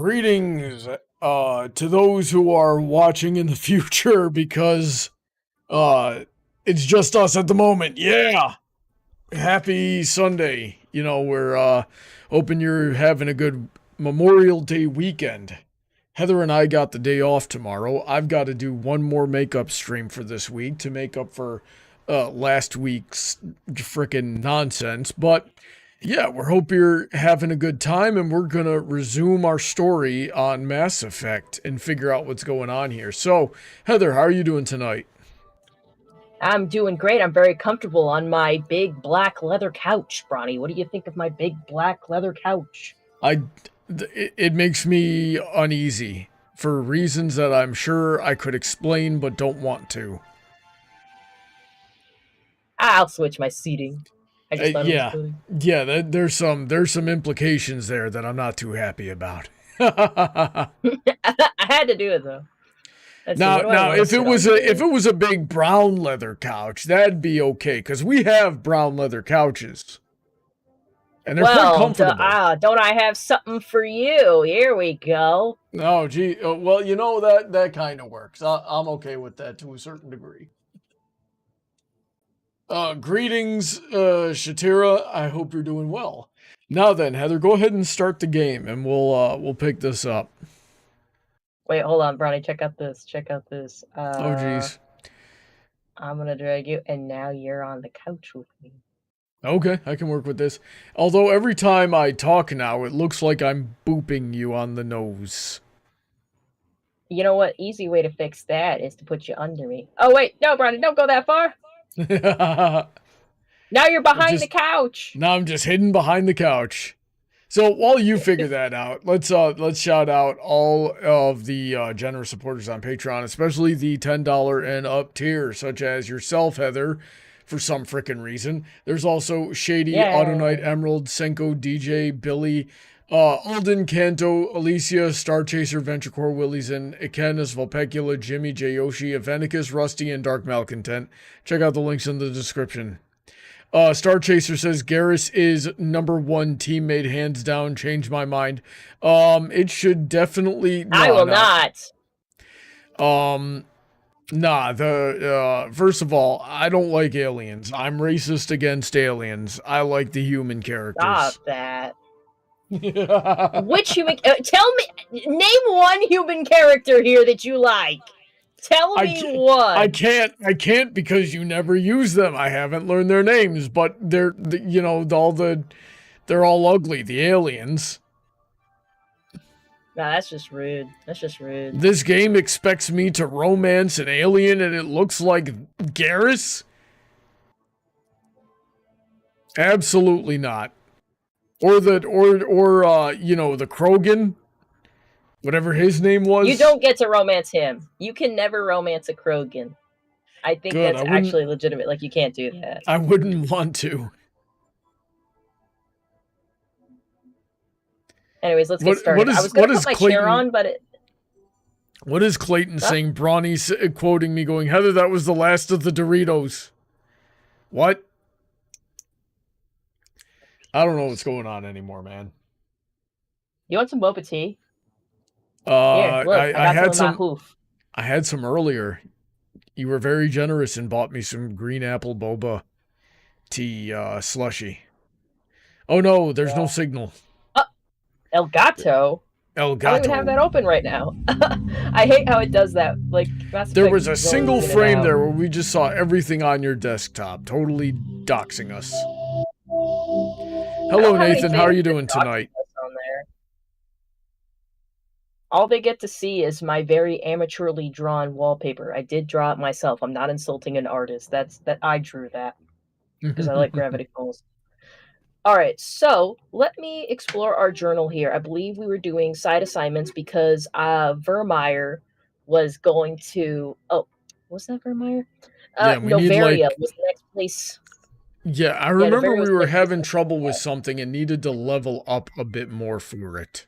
Greetings to those who are watching in the future because it's just us at the moment. Yeah. Happy Sunday. You know, we're hoping you're having a good Memorial Day weekend. Heather and I got the day off tomorrow. I've got to do one more makeup stream for this week to make up for last week's frickin' nonsense. But yeah, we hope you're having a good time, and we're going to resume our story on Mass Effect and figure out what's going on here. So, Heather, how are you doing tonight? I'm doing great. I'm very comfortable on my big black leather couch, Brawny. What do you think of my big black leather couch? It makes me uneasy for reasons that I'm sure I could explain but don't want to. I'll switch my seating. I just thought there's some implications there that I'm not too happy about. I had to do it though. Now, if it was a big brown leather couch, that'd be okay because we have brown leather couches, and they're quite comfortable. Don't I have something for you? Here we go. Oh, gee. Well, you know that kind of works. I'm okay with that to a certain degree. Greetings, Shatira. I hope you're doing well. Now then, Heather, go ahead and start the game, and we'll pick this up. Wait, hold on, Brawny. Check out this. Oh, jeez. I'm gonna drag you, and now you're on the couch with me. Okay, I can work with this. Although every time I talk now, it looks like I'm booping you on the nose. You know what? Easy way to fix that is to put you under me. Oh, wait. No, Brawny, don't go that far. Now you're behind the couch. Now I'm just hidden behind the couch. So while you figure that out, let's shout out all of the generous supporters on Patreon, especially the $10 and up tier, such as yourself, Heather, for some frickin' reason. There's also Shady, Autoknight, Emerald, Senko, DJ, Billy, Alden, Kanto, Alicia, StarChaser, VentureCorp, Willyzin, Icanus, Vulpecula, Jimmy, Yoshi, Aventicus, Rusty, and Dark Malcontent. Check out the links in the description. StarChaser says Garrus is #1 teammate, hands down. Changed my mind. It should definitely. I will not. First of all, I don't like aliens. I'm racist against aliens. I like the human characters. Stop that. Which human? Tell me. Name one human character here that you like. Tell me one. I can't because you never use them. I haven't learned their names, but they're all ugly. The aliens. Nah, that's just rude. This game expects me to romance an alien, and it looks like Garrus. Absolutely not. Or the Krogan, whatever his name was. You don't get to romance him. You can never romance a Krogan. I think that's actually legitimate. Like, you can't do that. I wouldn't want to. Anyways, let's get started. I was going to put my chair on, but it... What is Clayton saying? Brawny quoting me going, Heather, that was the last of the Doritos. What? I don't know what's going on anymore, man. You want some boba tea? Here, look, I had some. I had some earlier. You were very generous and bought me some green apple boba tea slushy. Oh no, there's no signal. El Gato. I don't even have that open right now. I hate how it does that. Like, there was a single frame there where we just saw everything on your desktop, totally doxing us. Hello, Nathan. How are you doing tonight? All they get to see is my very amateurly drawn wallpaper. I did draw it myself. I'm not insulting an artist. I drew that because I like Gravity Falls. All right, so let me explore our journal here. I believe we were doing side assignments because Vermeer was going to... Oh, was that Vermeer? Novaria was the next place. Yeah, I remember we were having trouble with something and needed to level up a bit more for it.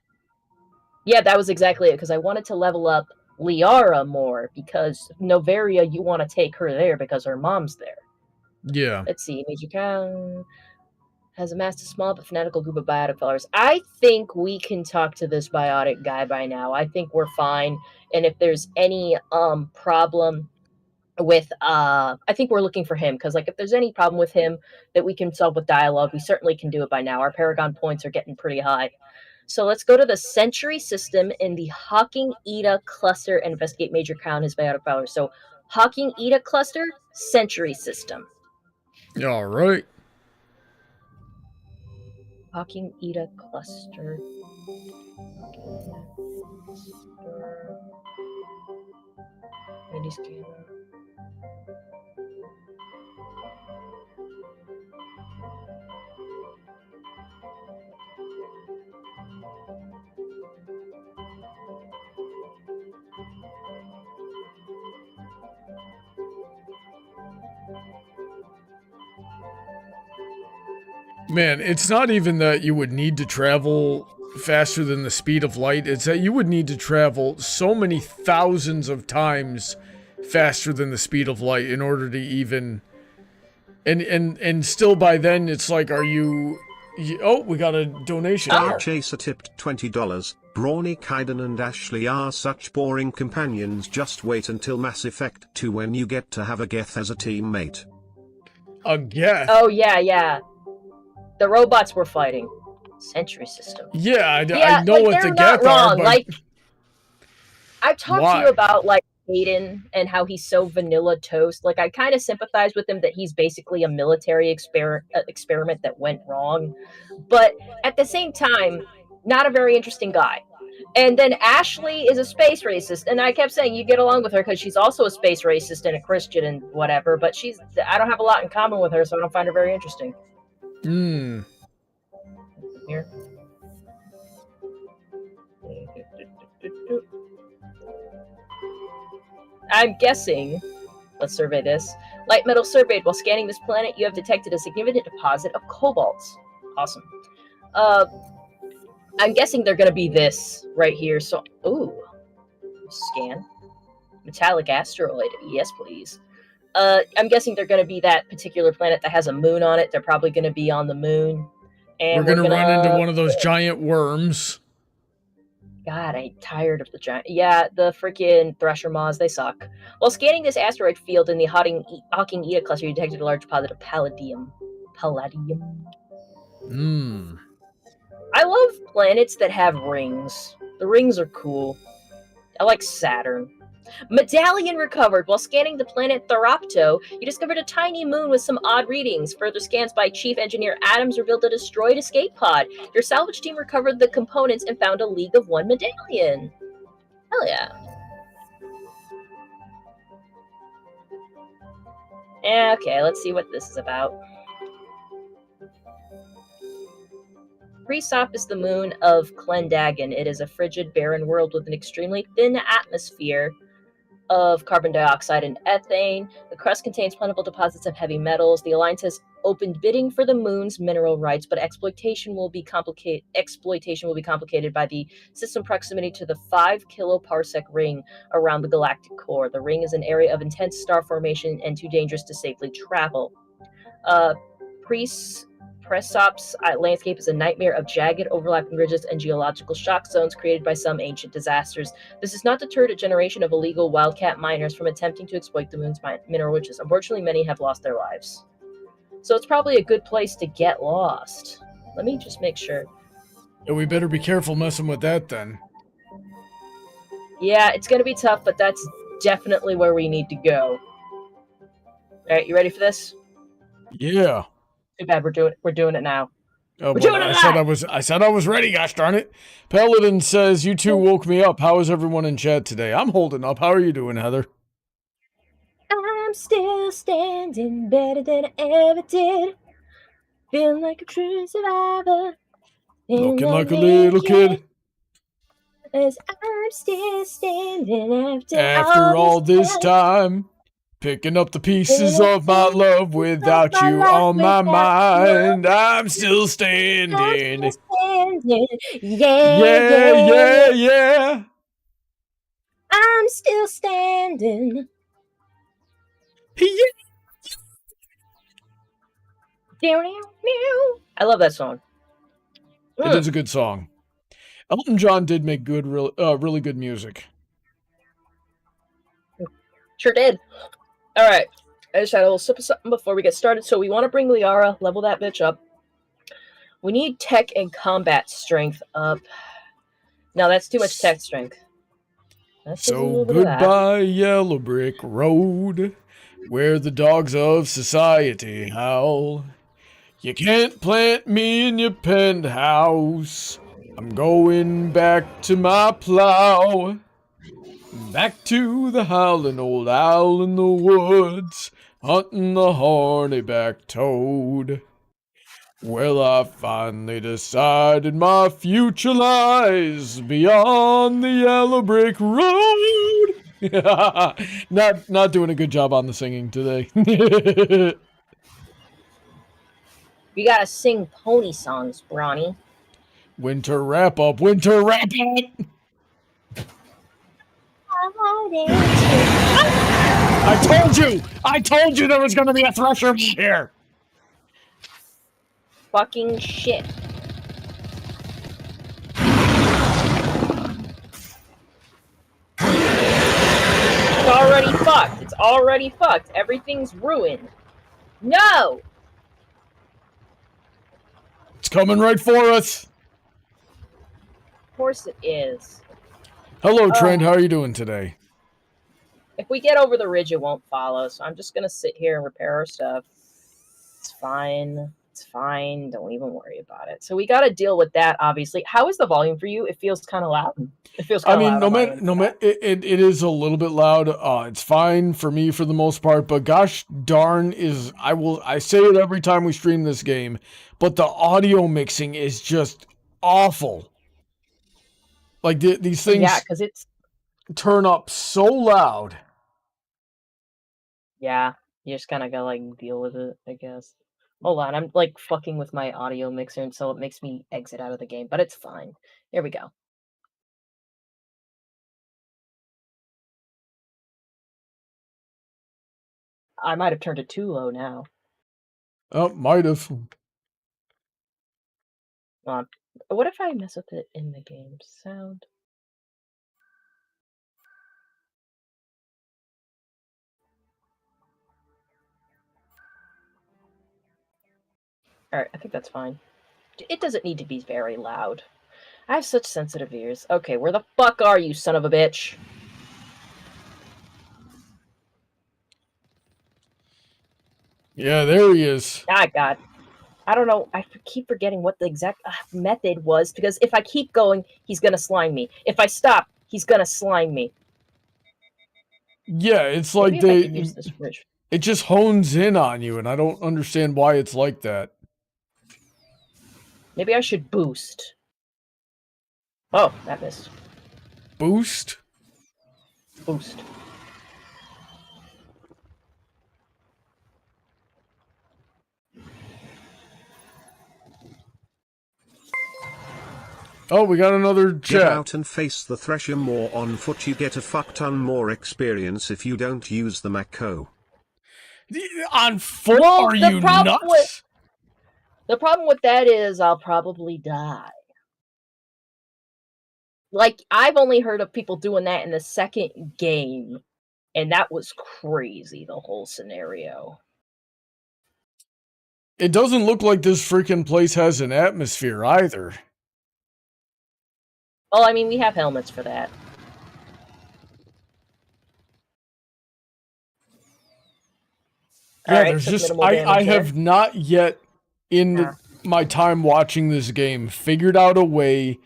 Yeah, that was exactly it, because I wanted to level up Liara more, because Novaria, you want to take her there because her mom's there. Yeah. Let's see, Major Crown... has amassed a small but fanatical group of biotic followers. I think we can talk to this biotic guy by now. I think we're fine. And if there's any problem with I think we're looking for him, because like if there's any problem with him that we can solve with dialogue, we certainly can do it by now. Our Paragon points are getting pretty high. So let's go to the Century system in the Hawking Ida cluster and investigate Major Crown his biotic followers. So Hawking Ida cluster, Century system. All right. Hawking Ida cluster. Mini scanner. Man, it's not even that you would need to travel faster than the speed of light. It's that you would need to travel so many thousands of times faster than the speed of light in order to even... And still by then, it's like, are you... Oh, we got a donation. StarChaser tipped $20. Brawny, Kaiden and Ashley are such boring companions. Just wait until Mass Effect 2 when you get to have a Geth as a teammate. A Geth? Oh, yeah. The robots were fighting. Century system. Yeah, I know like, what the not Geth wrong. are, but... Like, I've talked Why? to you about, like, Aiden and how he's so vanilla toast. Like, I kind of sympathize with him that he's basically a military experiment that went wrong. But at the same time, not a very interesting guy. And then Ashley is a space racist, and I kept saying you get along with her because she's also a space racist and a Christian and whatever, but I don't have a lot in common with her, so I don't find her very interesting. Here. I'm guessing, let's survey this. Light metal surveyed. While scanning this planet, you have detected a significant deposit of cobalts. Awesome. I'm guessing they're going to be this right here. So, ooh. Scan. Metallic asteroid. Yes, please. I'm guessing they're going to be that particular planet that has a moon on it. They're probably going to be on the moon. And we're going to run into one of those giant worms. God, I'm tired of the giant... Yeah, the freaking Thresher Maws, they suck. While scanning this asteroid field in the Hawking Ida cluster, you detected a large deposit of palladium. I love planets that have rings. The rings are cool. I like Saturn. Medallion recovered. While scanning the planet TheRaptor, you discovered a tiny moon with some odd readings. Further scans by Chief Engineer Adams revealed a destroyed escape pod. Your salvage team recovered the components and found a League of One medallion. Hell yeah. Okay, let's see what this is about. Presop is the moon of Clendagon. It is a frigid, barren world with an extremely thin atmosphere of carbon dioxide and ethane. The crust contains plentiful deposits of heavy metals. The Alliance has opened bidding for the moon's mineral rights, but exploitation will be complicated by the system proximity to the 5 kiloparsec ring around the galactic core. The ring is an area of intense star formation and too dangerous to safely travel. Presop's landscape is a nightmare of jagged, overlapping ridges and geological shock zones created by some ancient disasters. This has not deterred a generation of illegal wildcat miners from attempting to exploit the moon's mineral riches. Unfortunately, many have lost their lives. So it's probably a good place to get lost. Let me just make sure. Yeah, we better be careful messing with that then. Yeah, it's going to be tough, but that's definitely where we need to go. Alright, you ready for this? Yeah. Too bad we're doing it now. Oh, but I said I was ready, gosh darn it. Paladin says, you two woke me up. How is everyone in chat today? I'm holding up. How are you doing, Heather? I'm still standing better than I ever did. Feeling like a true survivor. Looking like a little kid. As I'm still standing after all this time. Picking up the pieces of my love without you on my mind. I'm still standing. Yeah. I'm still standing. Yeah. Meow. I love that song. It is a good song. Elton John did make good, really good music. Sure did. All right. I just had a little sip of something before we get started. So we want to bring Liara, level that bitch up. We need tech and combat strength up. No, that's too much tech strength. So goodbye, Yellow Brick Road, where the dogs of society howl. You can't plant me in your penthouse. I'm going back to my plow. Back to the howling old owl in the woods, hunting the horny-backed toad. Well, I finally decided my future lies beyond the yellow brick road. Not doing a good job on the singing today. You gotta sing pony songs, Brawny. Winter wrap up, winter wrap up. I told you there was gonna be a thresher here. Fucking shit. It's already fucked. It's already fucked. Everything's ruined. No! It's coming right for us. Of course it is. Hello, Trent. How are you doing today? If we get over the ridge, it won't follow, so I'm just gonna sit here and repair our stuff. It's fine. It's fine. Don't even worry about it. So we got to deal with that, obviously. How is the volume for you? It feels kind of loud. It feels kind of loud. No matter, it is a little bit loud. It's fine for me for the most part, but gosh darn I say it every time we stream this game, but the audio mixing is just awful. Like these things, yeah, because it's turn up so loud. Yeah, you just kind of gotta like deal with it, I guess. Hold on, I'm like fucking with my audio mixer, and so it makes me exit out of the game, but it's fine. Here we go. I might have turned it too low now. Oh, might have. What if I mess with it in the game? Sound. Alright, I think that's fine. It doesn't need to be very loud. I have such sensitive ears. Okay, where the fuck are you, son of a bitch? Yeah, there he is. Ah, God. I don't know. I keep forgetting what the exact method was, because if I keep going, he's gonna slime me. If I stop, he's gonna slime me. Yeah, it's like it just hones in on you, and I don't understand why it's like that. Maybe I should boost. Oh, that missed. Boost? Boost. Oh, we got another chat. Get out and face the Thresher more on foot. You get a fuck ton more experience if you don't use the Mako. On foot? Well, are you nuts? The problem with that is I'll probably die. Like, I've only heard of people doing that in the second game, and that was crazy, the whole scenario. It doesn't look like this freaking place has an atmosphere either. Well, I mean, we have helmets for that. Yeah, there's just I have not yet in my time watching this game figured out a way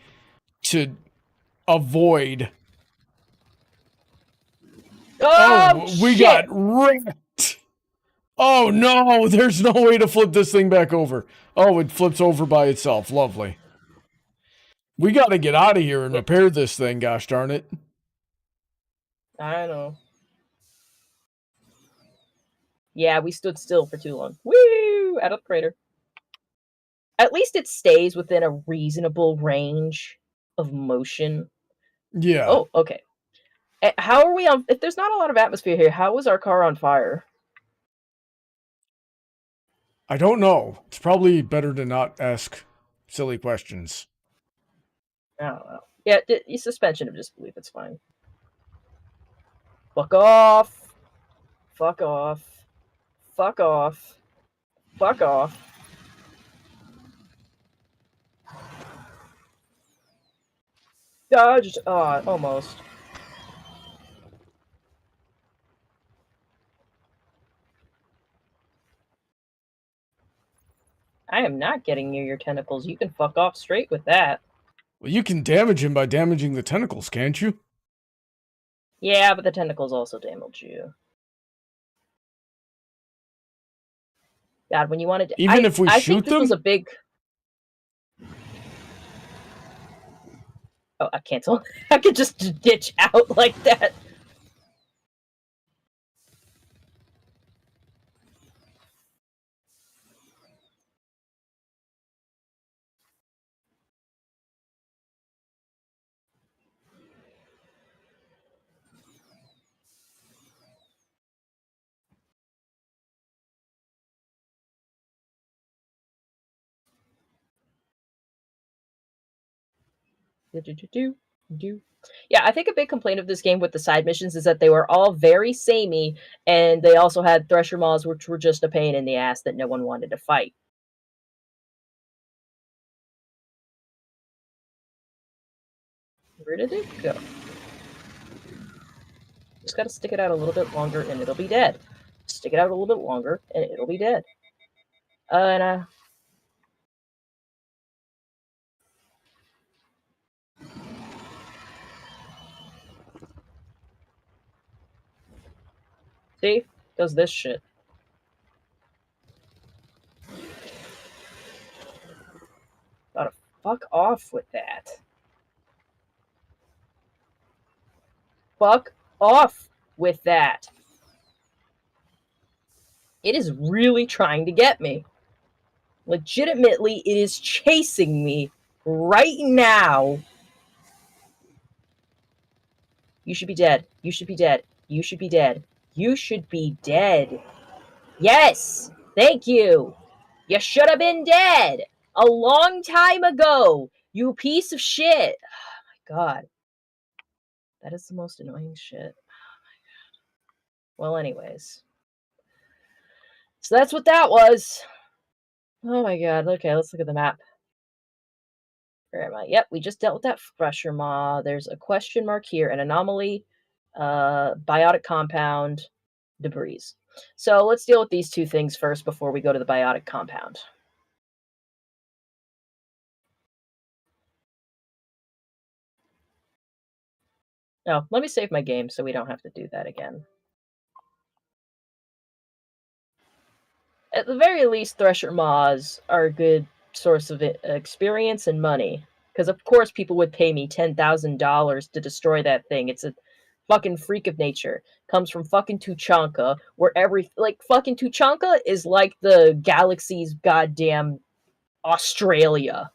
to avoid. We got wrecked. Oh no, there's no way to flip this thing back over. Oh, it flips over by itself. Lovely. We got to get out of here and repair this thing, gosh darn it. I know. Yeah, we stood still for too long. Woo! Out of the crater. At least it stays within a reasonable range of motion. Yeah. Oh, okay. How are we on... If there's not a lot of atmosphere here, how was our car on fire? I don't know. It's probably better to not ask silly questions. I don't know. Yeah, suspension of disbelief. It's fine. Fuck off. Fuck off. Fuck off. Fuck off. Dodged. Almost. I am not getting near your tentacles. You can fuck off straight with that. Well, you can damage him by damaging the tentacles, can't you? Yeah, but the tentacles also damage you. God, when you wanted to... Even if we I shoot think this them? was a big... Oh, I cancel. I could just ditch out like that. Yeah, I think a big complaint of this game with the side missions is that they were all very samey, and they also had Thresher Maws, which were just a pain in the ass that no one wanted to fight. Where did it go? Just gotta stick it out a little bit longer, and it'll be dead. Stick it out a little bit longer, and it'll be dead. See? Does this shit. Gotta fuck off with that. Fuck off with that. It is really trying to get me. Legitimately, it is chasing me right now. You should be dead. You should be dead. You should be dead. You should be dead. Yes! Thank you! You should have been dead! A long time ago! You piece of shit! Oh my god. That is the most annoying shit. Oh my god. Well, anyways. So that's what that was. Oh my god. Okay, let's look at the map. Where am I? Yep, we just dealt with that Thresher Maw. There's a question mark here, an anomaly, biotic compound, debris. So let's deal with these two things first before we go to the biotic compound. No, let me save my game so we don't have to do that again. At the very least, Thresher Maws are a good source of experience and money. Because of course people would pay me $10,000 to destroy that thing. It's a fucking freak of nature. Comes from fucking Tuchanka, where fucking Tuchanka is like the galaxy's goddamn Australia.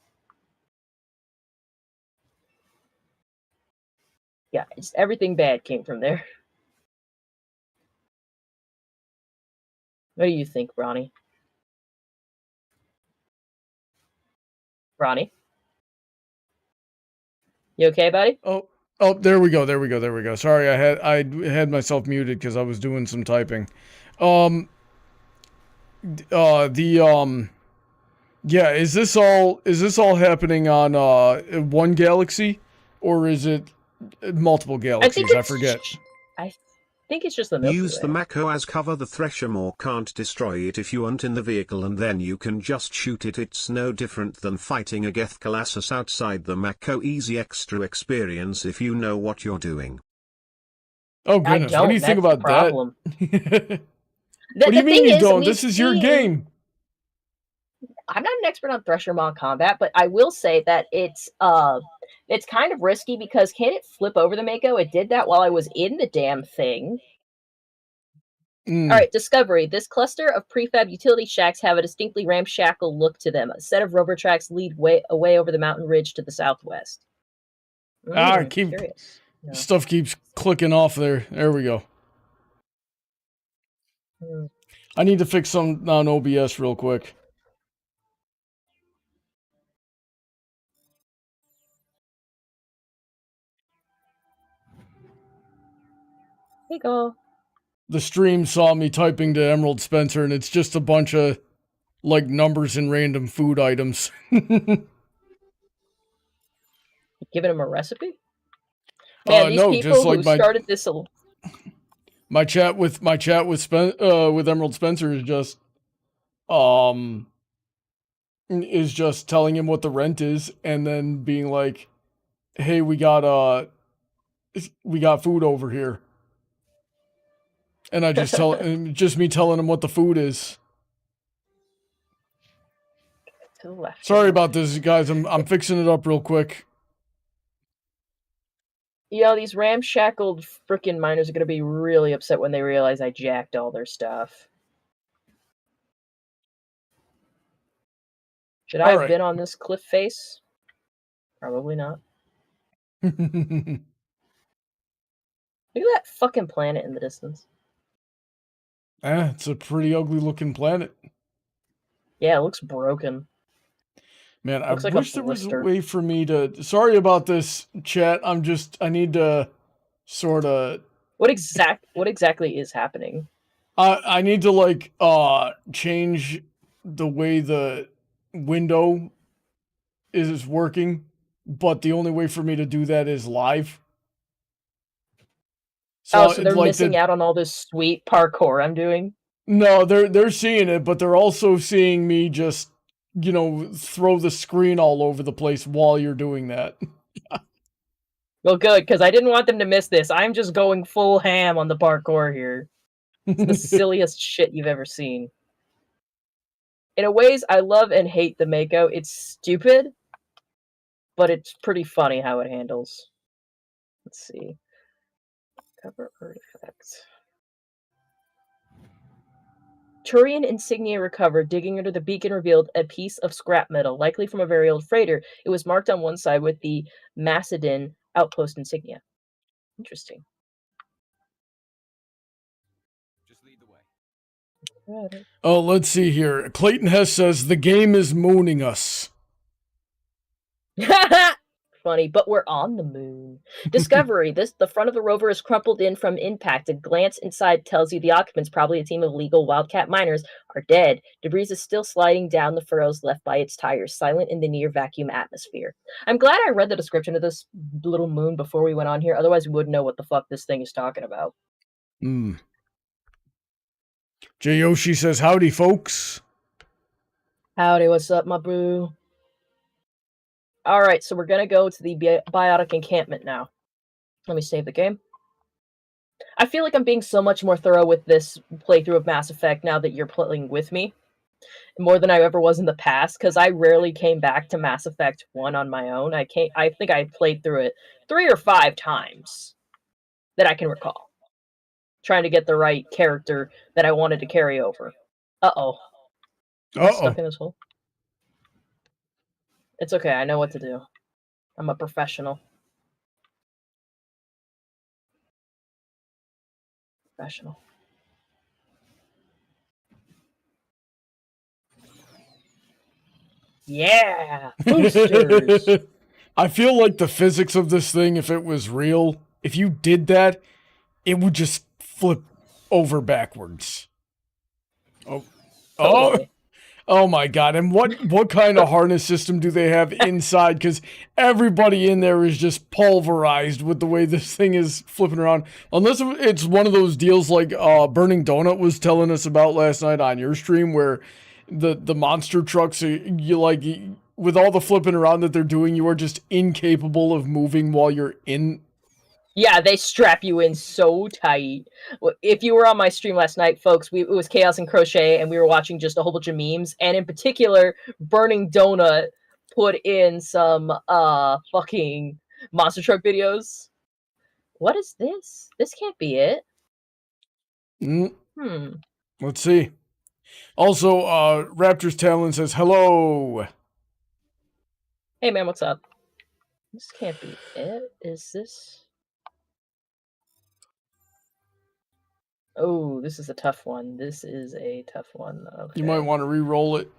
Yeah, just everything bad came from there. What do you think, Brawny? Brawny? You okay, buddy? Oh, there we go. Sorry, I had myself muted because I was doing some typing. Yeah, is this all happening on one galaxy, or is it multiple galaxies? I forget. I think it's just the Milky Use Way. the Mako as cover. The Thresher Maw can't destroy it if you aren't in the vehicle, and then you can just shoot it. It's no different than fighting a Geth Colossus outside the Mako. Easy extra experience if you know what you're doing. Oh goodness, what do you think about that? What do you mean you don't? This is your game. I'm not an expert on Thresher Maw combat, but I will say that it's kind of risky because can it flip over the Mako? It did that while I was in the damn thing. Alright, discovery. This cluster of prefab utility shacks have a distinctly ramshackle look to them. A set of rubber tracks lead away over the mountain ridge to the southwest. Curious. Stuff keeps clicking off there. There we go. I need to fix some on OBS real quick. Hey, go. The stream saw me typing to Emerald Spencer, and it's just a bunch of, like, numbers and random food items. Giving him a recipe? Man, these no, people just who like started this... my chat with with Emerald Spencer is just telling him what the rent is, and then being like, "Hey, we got food over here," and I just just me telling him what the food is. To the left. Sorry about this, guys. I'm fixing it up real quick. You know, these ramshackled frickin' miners are gonna be really upset when they realize I jacked all their stuff. Should I have been on this cliff face? Probably not. Look at that fucking planet in the distance. It's a pretty ugly looking planet. Yeah, it looks broken. Man, Looks I like wish there was a way for me to... Sorry about this, chat. I need to sort of... What exactly is happening? I need to, like, change the way the window is working, but the only way for me to do that is live. So they're like missing out on all this sweet parkour I'm doing? No, they're seeing it, but they're also seeing me just, you know, throw the screen all over the place while you're doing that. Well, good, because I didn't want them to miss this. I'm just going full ham on the parkour here. It's the silliest shit you've ever seen. In a ways, I love and hate the Mako. It's stupid, but it's pretty funny how it handles. Let's see. Cover artifacts. Turian insignia recovered. Digging under the beacon revealed a piece of scrap metal, likely from a very old freighter. It was marked on one side with the Macedon outpost insignia. Interesting. Just lead the way. Oh, let's see here. Clayton Hess says the game is mooning us. Funny, but we're on the moon. Discovery. The front of the rover is crumpled in from impact. A glance inside tells you the occupants, probably a team of legal wildcat miners, are dead. Debris is still sliding down the furrows left by its tires, silent in the near vacuum atmosphere. I'm glad I read the description of this little moon before we went on here, otherwise we wouldn't know what the fuck this thing is talking about. J. Yoshi says, howdy, folks. Howdy, what's up, my boo? Alright, so we're gonna go to the biotic encampment now. Let me save the game. I feel like I'm being so much more thorough with this playthrough of Mass Effect now that you're playing with me. More than I ever was in the past, because I rarely came back to Mass Effect 1 on my own. I think I played through it 3 or 5 times that I can recall. Trying to get the right character that I wanted to carry over. Uh-oh. I'm stuck in this hole. It's okay, I know what to do. I'm a professional. Yeah! Boosters! I feel like the physics of this thing, if it was real, if you did that, it would just flip over backwards. Oh. Totally. Oh my god, and what kind of harness system do they have inside? Because everybody in there is just pulverized with the way this thing is flipping around. Unless it's one of those deals like Burning Donut was telling us about last night on your stream, where the monster trucks, with all the flipping around that they're doing, you are just incapable of moving while you're in. Yeah, they strap you in so tight. If you were on my stream last night, folks, it was Chaos and Crochet, and we were watching just a whole bunch of memes. And in particular, Burning Donut put in some fucking monster truck videos. What is this? This can't be it. Let's see. Also, Raptor's Talon says, hello. Hey, man, what's up? This can't be it. Is this... Oh, this is a tough one. This is a tough one. Okay. You might want to re-roll it.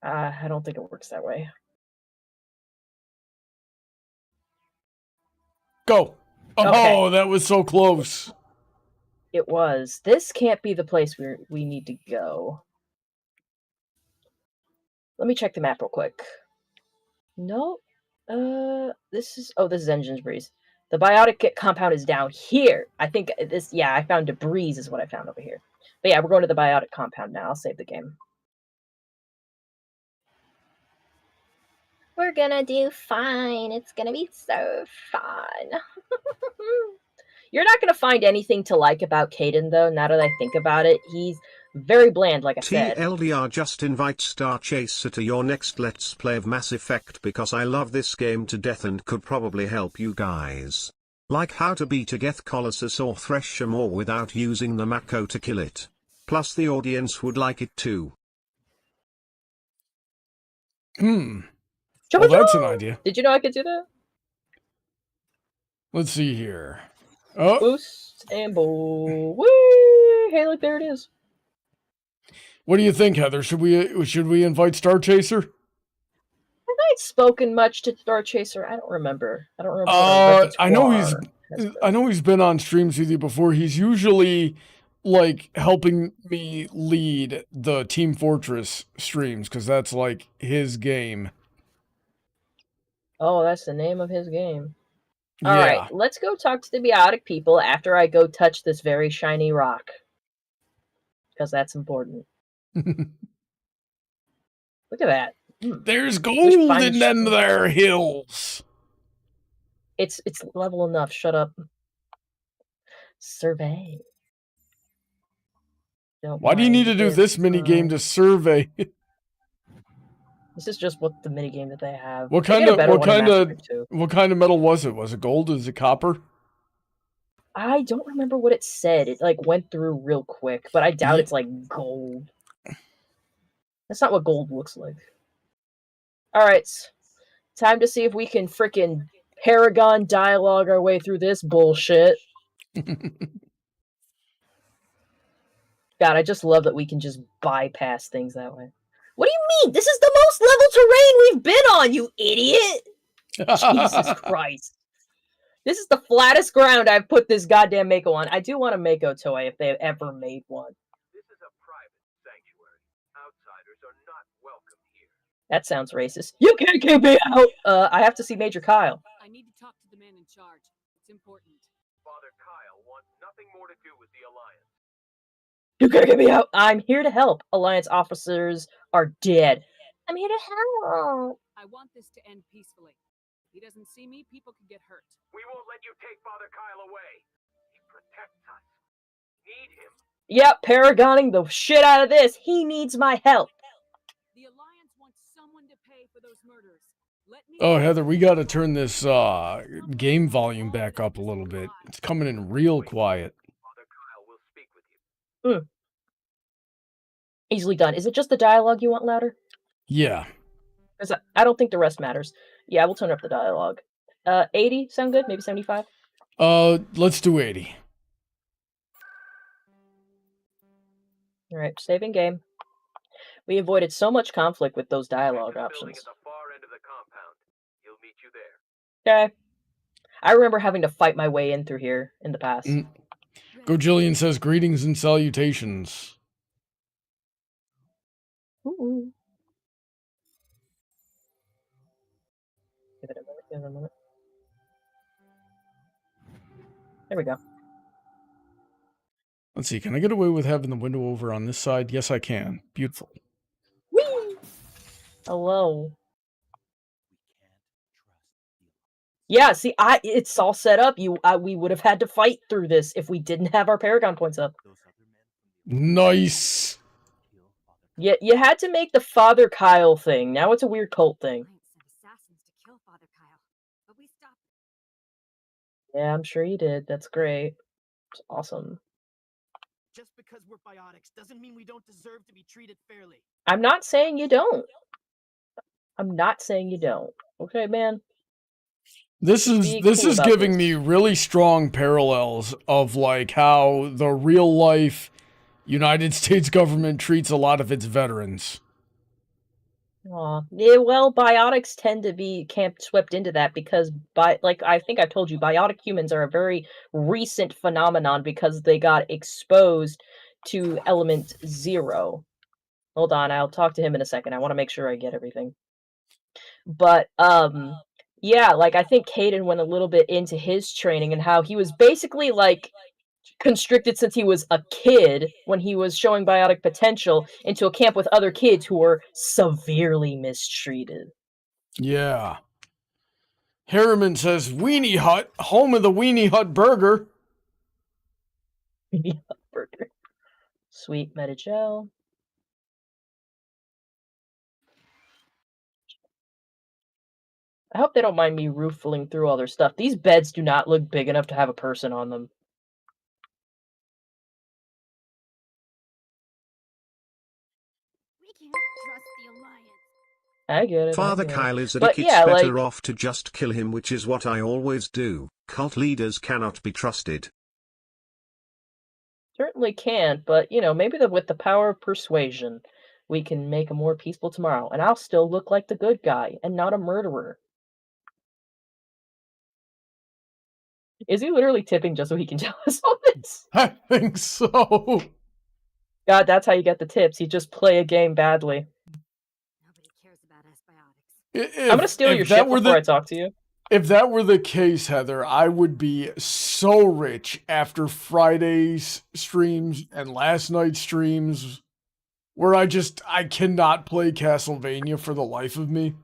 I don't think it works that way. Go. Oh, Okay. that was so close. It was. This can't be the place we need to go. Let me check the map real quick. No. This is Engine's Breeze. The biotic compound is down here. I think this. Yeah, I found debris is what I found over here. But yeah, we're going to the biotic compound now. I'll save the game. We're gonna do fine. It's gonna be so fun. You're not gonna find anything to like about Caden, though. Now that I think about it, he's very bland, like I said. TLDR, just invite StarChaser to your next Let's Play of Mass Effect because I love this game to death and could probably help you guys. Like how to beat a Geth Colossus or Thresher more without using the Mako to kill it. Plus the audience would like it too. Well, that's an idea. Did you know I could do that? Let's see here. Oh, Boost and boom. Whee! Hey, look, there it is. what do you think, Heather? Should we invite StarChaser? Have I spoken much to StarChaser? I don't remember. I don't remember. What I know he's been on streams with you before. He's usually like helping me lead the Team Fortress streams because that's like his game. Oh, that's the name of his game. Yeah. All right, let's go talk to the biotic people after I go touch this very shiny rock. Because that's important. Look at that. There's gold in them there hills. It's level enough. Shut up. Survey. Why do you need to do this mini game to survey? This is just what the mini game that they have. What kind of metal was it? Was it gold? Is it copper? I don't remember what it said. It like went through real quick, but I doubt it's like gold. That's not what gold looks like. All right, time to see if we can frickin' Paragon dialogue our way through this bullshit. God, I just love that we can just bypass things that way. What do you mean? This is the most level terrain we've been on, you idiot! Jesus Christ. This is the flattest ground I've put this goddamn Mako on. I do want a Mako toy if they've ever made one. This is a private sanctuary. Outsiders are not welcome here. That sounds racist. You can't keep me out! I have to see Major Kyle. I need to talk to the man in charge. It's important. Father Kyle wants nothing more to do with the Alliance. You can't get me out! I'm here to help. Alliance officers are dead. I'm here to help. I want this to end peacefully. If he doesn't see me, people could get hurt. We won't let you take Father Kyle away. He protects us. Need him. Yep, Paragoning the shit out of this. He needs my help. The Alliance wants someone to pay for those murders. Let me Oh, Heather, we got to turn this game volume back up a little bit. It's coming in real quiet. Father Kyle will speak with you. Easily done. Is it just the dialogue you want louder? Yeah. Because I don't think the rest matters. Yeah, we'll turn up the dialogue. 80 sound good? Maybe 75? Let's do 80. Alright, saving game. We avoided so much conflict with those dialogue Building options. at the far end of the compound. He'll meet you there. Okay. I remember having to fight my way in through here in the past. Gojillion says greetings and salutations. Ooh. Give it a minute. There we go. Let's see, can I get away with having the window over on this side? Yes, I can. Beautiful. Whee! Hello. Yeah, see, it's all set up. We would have had to fight through this if we didn't have our Paragon points up. Nice. Yeah, you had to make the Father Kyle thing. Now it's a weird cult thing. Assassins to kill Father Kyle, but we stopped. Yeah, I'm sure you did. That's great. It's awesome. Just because we're biotics doesn't mean we don't deserve to be treated fairly. I'm not saying you don't. I'm not saying you don't. Okay, man? This Be is cool about giving this. me really strong parallels of like how the real life United States government treats a lot of its veterans. Aw. Yeah, well, biotics tend to be swept into that because, like I think I've told you, biotic humans are a very recent phenomenon because they got exposed to element 0. Hold on, I'll talk to him in a second. I want to make sure I get everything. But, yeah, like, I think Caden went a little bit into his training and how he was basically, like, constricted since he was a kid when he was showing biotic potential into a camp with other kids who were severely mistreated. Yeah. Harriman says, Weenie Hut, home of the Weenie Hut burger. Burger. Sweet Metagel. I hope they don't mind me roofling through all their stuff. These beds do not look big enough to have a person on them. We can't trust the Alliance. I get it. Father I get Kyle it. is a But dick, yeah, it's better like, off to just kill him, which is what I always do. Cult leaders cannot be trusted. certainly can't, but you know, maybe with the power of persuasion, we can make a more peaceful tomorrow, and I'll still look like the good guy and not a murderer. Is he literally tipping just so he can tell us all this? I think so. God, that's how you get the tips. You just play a game badly. Nobody cares about us biotics. I'm gonna steal your shit before I talk to you. If that were the case, Heather, I would be so rich after Friday's streams and last night's streams where I cannot play Castlevania for the life of me.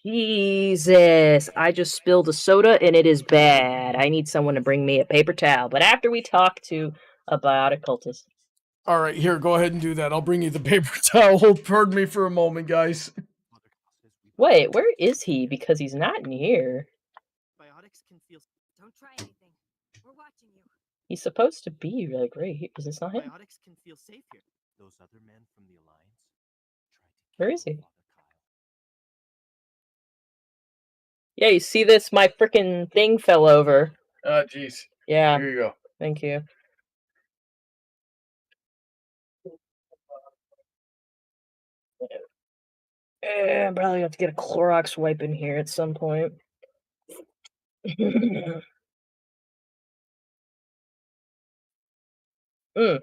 Jesus, I just spilled a soda and it is bad. I need someone to bring me a paper towel. But after we talk to a biotic cultist. All right, here, go ahead and do that. I'll bring you the paper towel. Pardon me for a moment, guys. Wait, where is he? Because he's not in here. Biotics can feel. Don't try anything. We're watching you. He's supposed to be like right here. Is this not him? Biotics can feel safe here. Those other men from the Alliance tried to Where kill is he? Father Kyle. Yeah, you see this? My freaking thing fell over. Jeez. Yeah, Here you go. thank you. I'm probably gonna have to get a Clorox wipe in here at some point. Mm.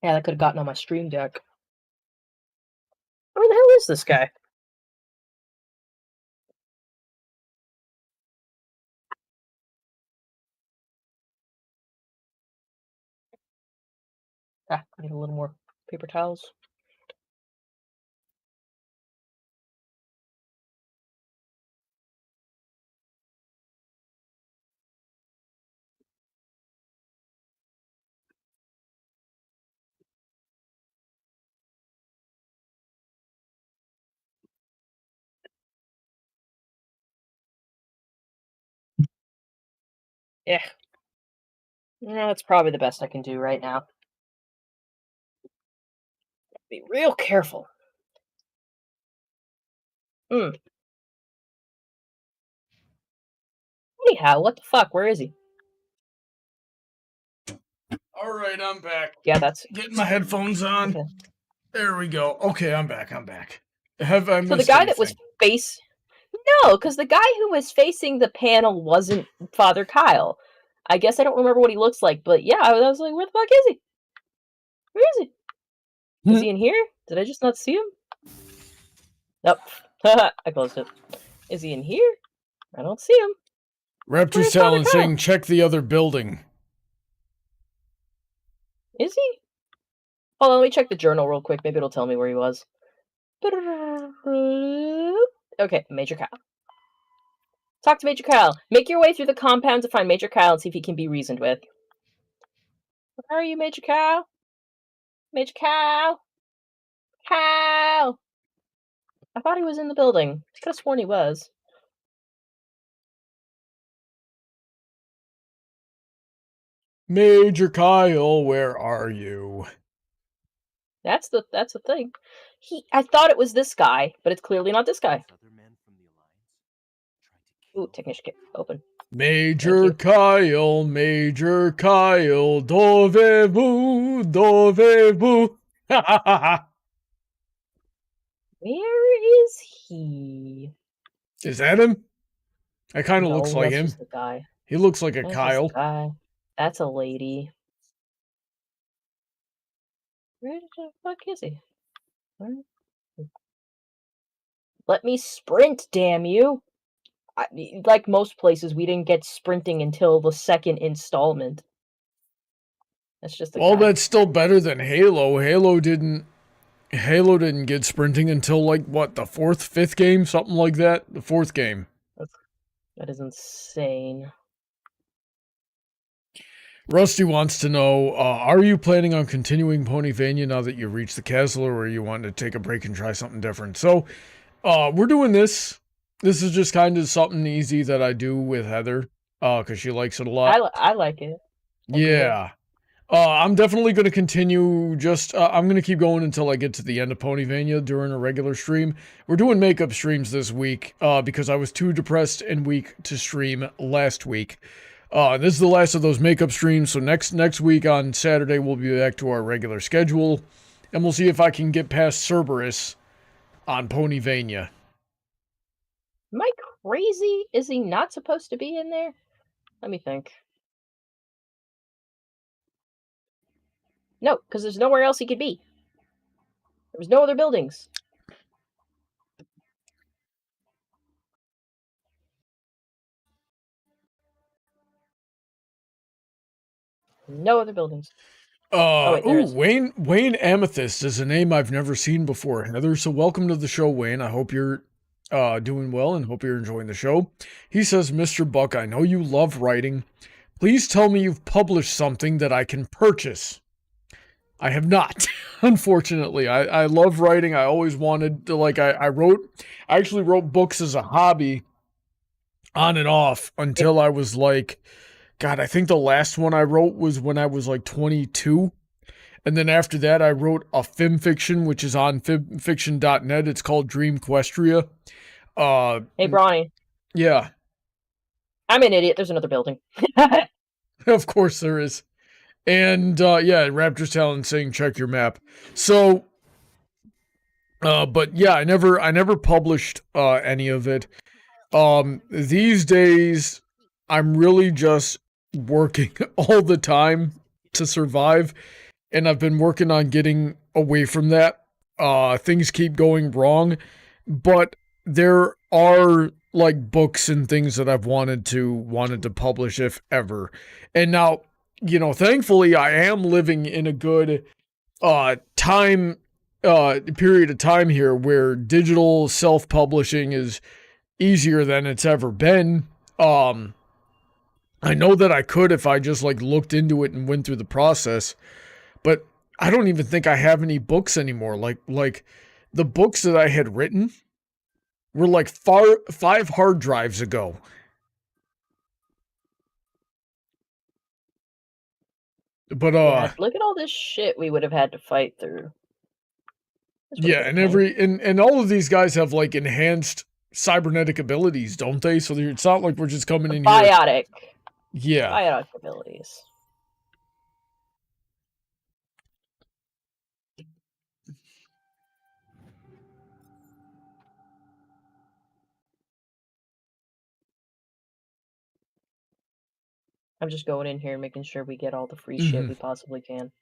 Yeah, that could have gotten on my stream deck. Where the hell is this guy? I need a little more paper towels. Yeah. No, that's probably the best I can do right now. Be real careful. Anyhow, what the fuck? Where is he? All right, I'm back. Yeah, that's Getting my headphones on. okay. There we go. Okay, I'm back. Have I missed So the guy that was anything? No, because the guy who was facing the panel wasn't Father Kyle. I guess I don't remember what he looks like, but yeah, I was like, where the fuck is he? Where is he? Is he in here? Did I just not see him? Nope. I closed it. Is he in here? I don't see him. Raptor's Where's Father Talon Kyle? saying check the other building. Is he? Hold on, let me check the journal real quick. Maybe it'll tell me where he was. Okay, Major Kyle. Talk to Major Kyle. Make your way through the compound to find Major Kyle and see if he can be reasoned with. Where are you, Major Kyle? Major Kyle? Kyle! I thought he was in the building. I could have sworn he was. Major Kyle, where are you? That's the thing. I thought it was this guy, but it's clearly not this guy. Those other men from the Alliance Ooh, technician kit open. Major Kyle, dovez-vous, dovez-vous. Ha ha ha ha. Where is he? Is that him? That kind of No, looks like that's him. just the guy. He looks like a That's Kyle. just the guy. That's a lady. Where the fuck is he? Where? Let me sprint, damn you! Like most places, we didn't get sprinting until the second installment. That's just a Well, guy. that's still better than Halo. Halo didn't get sprinting until like what, the 4th, 5th game, something like that. The 4th game. That is insane. Rusty wants to know, are you planning on continuing Ponyvania now that you reached the castle, or are you wanting to take a break and try something different? So, we're doing this. This is just kind of something easy that I do with Heather, because she likes it a lot. I like it. Yeah. I'm definitely going to continue I'm going to keep going until I get to the end of Ponyvania during a regular stream. We're doing makeup streams this week, because I was too depressed and weak to stream last week. This is the last of those makeup streams, so next week on Saturday we'll be back to our regular schedule, and we'll see if I can get past Cerberus on Ponyvania. Am I crazy? Is he not supposed to be in there? Let me think. No, because there's nowhere else he could be. There was no other buildings. No other buildings. Wait, there is. Wayne Amethyst is a name I've never seen before, Heather, so welcome to the show, Wayne. I hope you're doing well and hope you're enjoying the show. He says, Mr. Buck, I know you love writing. Please tell me you've published something that I can purchase. I have not, unfortunately. I love writing. I always wanted to, like, I actually wrote books as a hobby on and off until I was like, God, I think the last one I wrote was when I was like 22. And then after that, I wrote a fiction, which is on fimfiction.net. It's called Dreamquestria. Hey, Brawny. Yeah. I'm an idiot. There's another building. Of course there is. And, yeah, Raptor's Talon saying, check your map. So, but yeah, I never published, any of it. These days, I'm really just working all the time to survive. And I've been working on getting away from that. Things keep going wrong. But there are, like, books and things that I've wanted to publish, if ever. And now, you know, thankfully I am living in a good period of time here where digital self-publishing is easier than it's ever been. I know that I could if I just like looked into it and went through the process, but I don't even think I have any books anymore. Like the books that I had written were like 5 hard drives ago. But yeah, look at all this shit we would have had to fight through. Yeah, and and all of these guys have like enhanced cybernetic abilities, don't they? So it's not like we're just coming in here. Biotic. Yeah. Biotic abilities. I'm just going in here and making sure we get all the free shit we possibly can.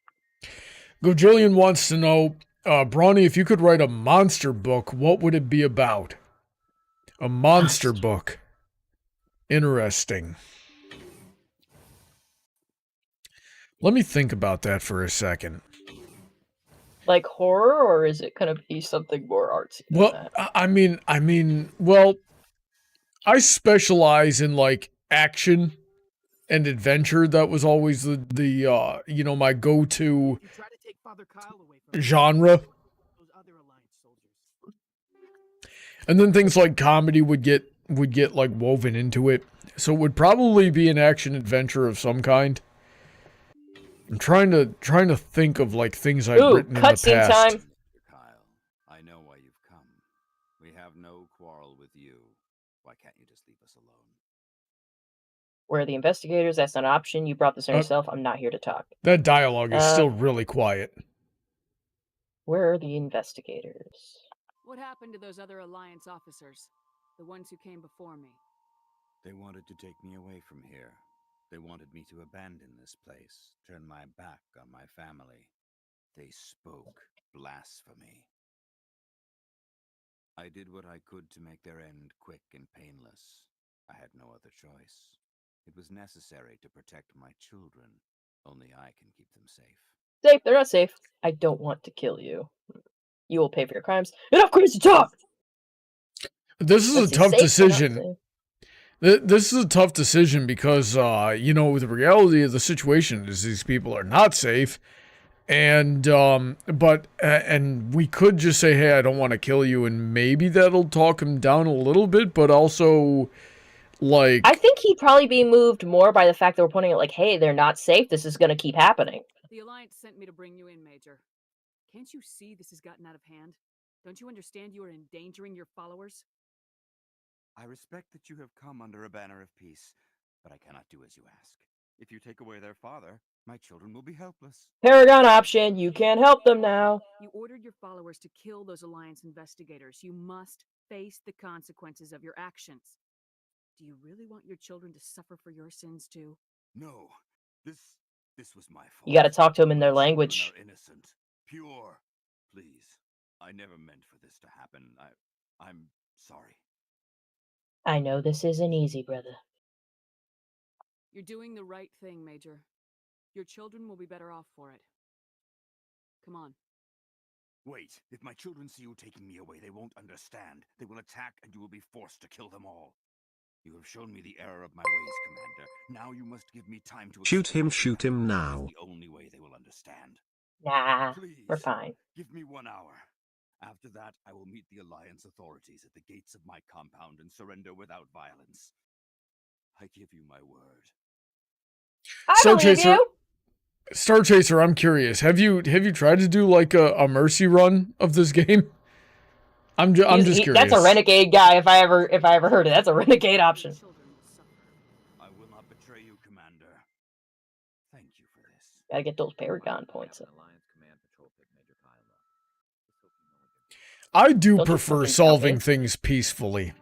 Gojillion wants to know, Brawny, if you could write a monster book, what would it be about? A monster book. Interesting. Let me think about that for a second. Like horror, or is it gonna be something more artsy than Well, that? I mean, well, I specialize in like action and adventure. That was always the you know, my go-to genre. And then things like comedy would get like woven into it. So it would probably be an action adventure of some kind. I'm trying to think of like things I've written in the past. Cutscene time. Kyle, I know why you've come. We have no quarrel with you. Why can't you just leave us us alone. Where are the investigators? That's not an option. You brought this on yourself. I'm not here to talk. That dialogue is still really quiet. Where are the investigators? What happened to those other Alliance officers? The ones who came before me? They wanted to take me away from here. They wanted me to abandon this place, turn my back on my family. They spoke blasphemy. I did what I could to make their end quick and painless. I had no other choice. It was necessary to protect my children. Only I can keep them safe. Safe. They're not safe. I don't want to kill you. You will pay for your crimes. Enough crazy talk! This is a tough decision. This is a tough decision because, you know, the reality of the situation is these people are not safe. And, and we could just say, hey, I don't want to kill you. And maybe that'll talk him down a little bit, but also, like... I think he'd probably be moved more by the fact that we're pointing out, like, hey, they're not safe. This is going to keep happening. The Alliance sent me to bring you in, Major. Can't you see this has gotten out of hand? Don't you understand you are endangering your followers? I respect that you have come under a banner of peace, but I cannot do as you ask. If you take away their father, my children will be helpless. Paragon option, you can't help them now. You ordered your followers to kill those Alliance investigators. You must face the consequences of your actions. Do you really want your children to suffer for your sins too? No, this was my fault. You gotta talk to them in their language. Are innocent, pure. Please, I never meant for this to happen. I'm sorry. I know this isn't easy, brother. You're doing the right thing, Major. Your children will be better off for it. Come on. Wait, if my children see you taking me away, they won't understand. They will attack and you will be forced to kill them all. You have shown me the error of my ways, Commander. Now you must give me time to... Shoot him now. The only way they will understand. Nah, Please, we're fine. Give me 1 hour. After that, I will meet the Alliance authorities at the gates of my compound and surrender without violence. I give you my word. StarChaser, I'm curious. Have you tried to do like a mercy run of this game? I'm just curious. That's a renegade guy. If I ever heard it, that's a renegade option. I will not betray you, Commander. Thank you for this. Gotta get those Paragon points. I do prefer solving things peacefully.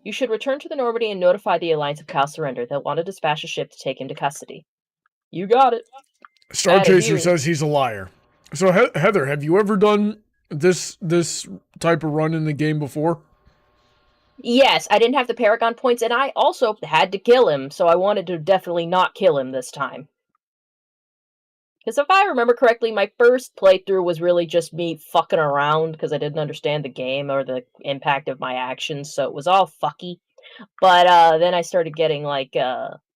You should return to the Normandy and notify the Alliance of Kyle's surrender. They'll want to dispatch a ship to take him to custody. You got it. StarChaser says he's a liar. So Heather, have you ever done this type of run in the game before? Yes, I didn't have the Paragon points, and I also had to kill him, so I wanted to definitely not kill him this time. Because if I remember correctly, my first playthrough was really just me fucking around because I didn't understand the game or the impact of my actions, so it was all fucky. But then I started getting like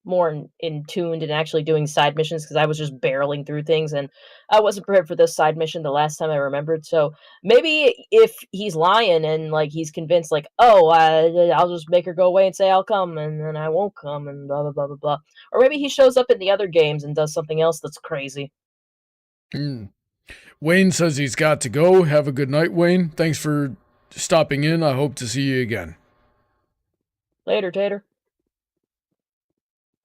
more in tuned and actually doing side missions because I was just barreling through things, and I wasn't prepared for this side mission the last time I remembered. So maybe if he's lying and like he's convinced, like, oh, I'll just make her go away and say I'll come, and then I won't come, and blah blah blah blah blah. Or maybe he shows up in the other games and does something else that's crazy. Wayne says he's got to go. Have a good night, Wayne. Thanks for stopping in. I hope to see you again. Later, Tater.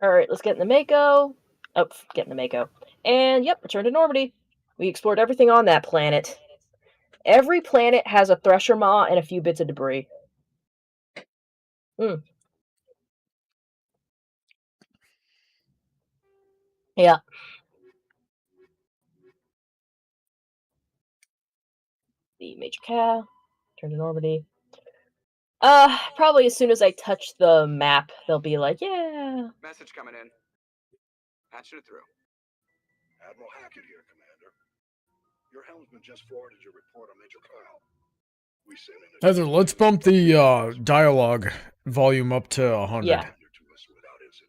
Alright, let's get in the Mako. Oh, get in the Mako. And, yep, return to Normandy. We explored everything on that planet. Every planet has a Thresher Maw and a few bits of debris. Yeah. The Major Cow. Turn to Normandy. Probably as soon as I touch the map, they'll be like, yeah. Message coming in. Patching it through. Admiral Hackett here, Commander. Your helmsman just forwarded your report on Major Kyle. We sent in Heather, let's bump the dialogue volume up to 100.